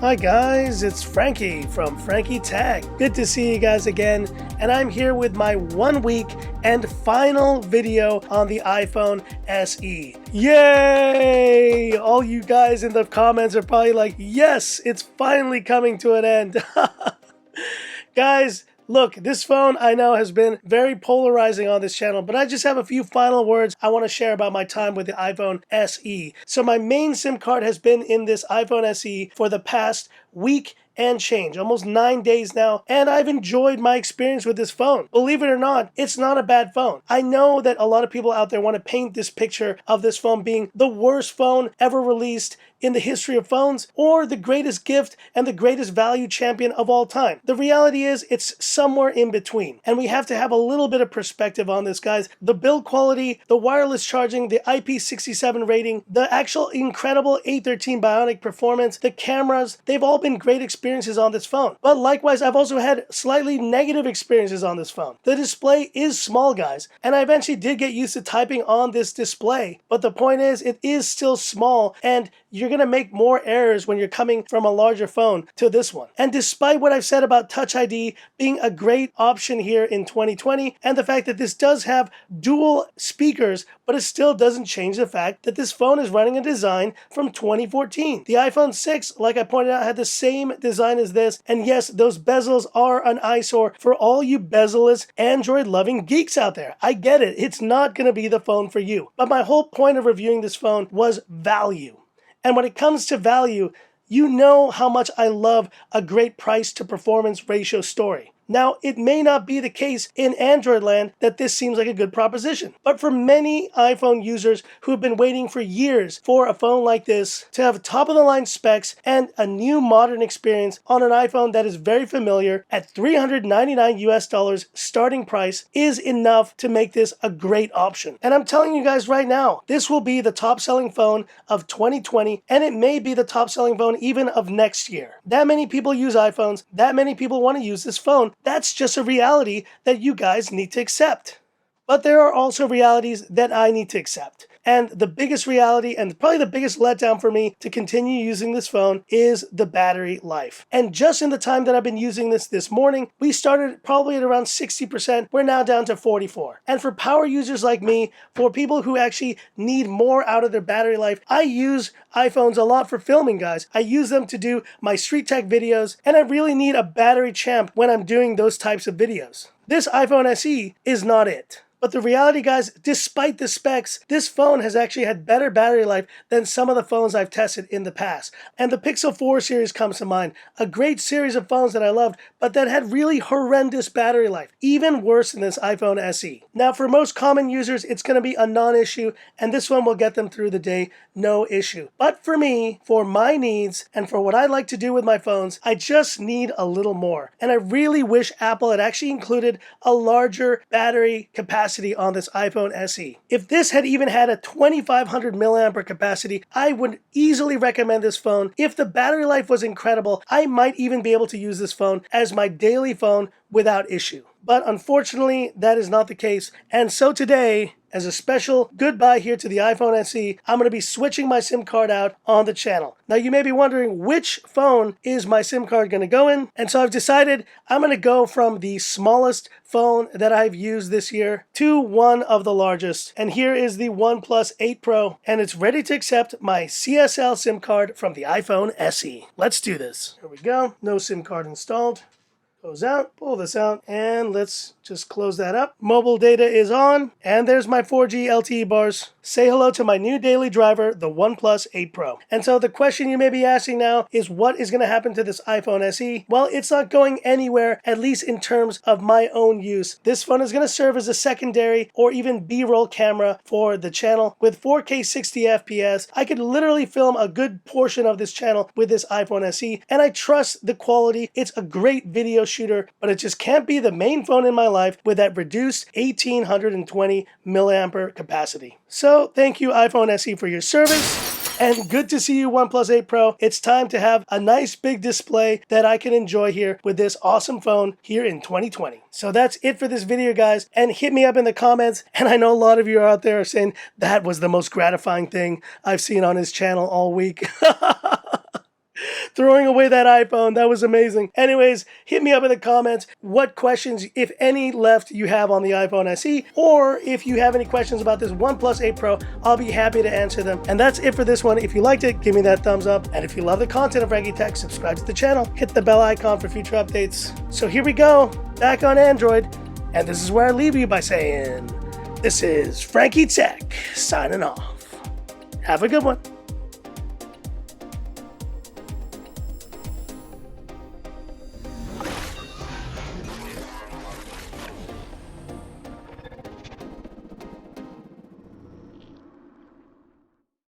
Hi guys, it's Frankie from Frankie Tech. Good to see you guys again, and I'm here with my 1 week and final video on the iPhone SE. Yay! All you guys in the comments are probably like, yes, it's finally coming to an end. Guys, look, this phone I know has been very polarizing on this channel, but I just have a few final words I want to share about my time with the iPhone SE. So my main SIM card has been in this iPhone SE for the past week and change, almost 9 days now, and I've enjoyed my experience with this phone. Believe it or not, it's not a bad phone. I know that a lot of people out there want to paint this picture of this phone being the worst phone ever released in the history of phones, or the greatest gift and the greatest value champion of all time. The reality is it's somewhere in between, and we have to have a little bit of perspective on this, guys. The build quality, the wireless charging, the IP67 rating, the actual incredible A13 Bionic performance, the cameras, they've all been great experiences on this phone. But likewise, I've also had slightly negative experiences on this phone. The display is small, guys, and I eventually did get used to typing on this display, but the point is it is still small, and you're going to make more errors when you're coming from a larger phone to this one. And despite what I've said about Touch ID being a great option here in 2020, and the fact that this does have dual speakers, but it still doesn't change the fact that this phone is running a design from 2014. The iPhone 6, like I pointed out, had the same design as this, and yes, those bezels are an eyesore for all you bezel-less Android-loving geeks out there. I get it, it's not going to be the phone for you. But my whole point of reviewing this phone was value. And when it comes to value, you know how much I love a great price to performance ratio story. Now, it may not be the case in Android land that this seems like a good proposition, but for many iPhone users who have been waiting for years for a phone like this to have top-of-the-line specs and a new modern experience on an iPhone that is very familiar at $399 US starting price is enough to make this a great option. And I'm telling you guys right now, this will be the top-selling phone of 2020, and it may be the top-selling phone even of next year. That many people use iPhones, that many people want to use this phone. That's just a reality that you guys need to accept. But there are also realities that I need to accept. And the biggest reality, and probably the biggest letdown for me to continue using this phone, is the battery life. And just in the time that I've been using this morning, we started probably at around 60%. We're now down to 44%. And for power users like me, for people who actually need more out of their battery life, I use iPhones a lot for filming, guys. I use them to do my street tech videos, and I really need a battery champ when I'm doing those types of videos. This iPhone SE is not it. But the reality, guys, despite the specs, this phone has actually had better battery life than some of the phones I've tested in the past. And the Pixel 4 series comes to mind, a great series of phones that I loved, but that had really horrendous battery life, even worse than this iPhone SE. Now, for most common users, it's going to be a non-issue, and this one will get them through the day, no issue. But for me, for my needs, and for what I like to do with my phones, I just need a little more. And I really wish Apple had actually included a larger battery capacity on this iPhone SE. If this had even had a 2500 milliampere capacity, I would easily recommend this phone. If the battery life was incredible, I might even be able to use this phone as my daily phone without issue. But unfortunately, that is not the case. And so today, as a special goodbye here to the iPhone SE, I'm going to be switching my SIM card out on the channel. Now, you may be wondering which phone is my SIM card going to go in? And so I've decided I'm going to go from the smallest phone that I've used this year to one of the largest. And here is the OnePlus 8 Pro, and it's ready to accept my CSL SIM card from the iPhone SE. Let's do this. Here we go. No SIM card installed. Goes out, pull this out, and let's just close that up. Mobile data is on, and there's my 4G LTE bars. Say hello to my new daily driver, the OnePlus 8 Pro. And so the question you may be asking now is, what is going to happen to this iPhone SE? Well, it's not going anywhere, at least in terms of my own use. This phone is going to serve as a secondary or even B-roll camera for the channel. With 4K 60 FPS, I could literally film a good portion of this channel with this iPhone SE, and I trust the quality. It's a great video shooter, but it just can't be the main phone in my life with that reduced 1820 milliampere capacity. So thank you, iPhone SE, for your service, and good to see you, OnePlus 8 Pro. It's time to have a nice big display that I can enjoy here with this awesome phone here in 2020. So that's it for this video, guys, and hit me up in the comments. And I know a lot of you are out there saying that was the most gratifying thing I've seen on his channel all week. Throwing away that iPhone, that was amazing. Anyways, hit me up in the comments what questions, if any, left you have on the iPhone SE, or if you have any questions about this OnePlus 8 Pro, I'll be happy to answer them. And that's it for this one. If you liked it, give me that thumbs up. And if you love the content of Frankie Tech, subscribe to the channel, hit the bell icon for future updates. So here we go, back on Android. And this is where I leave you by saying, this is Frankie Tech signing off. Have a good one.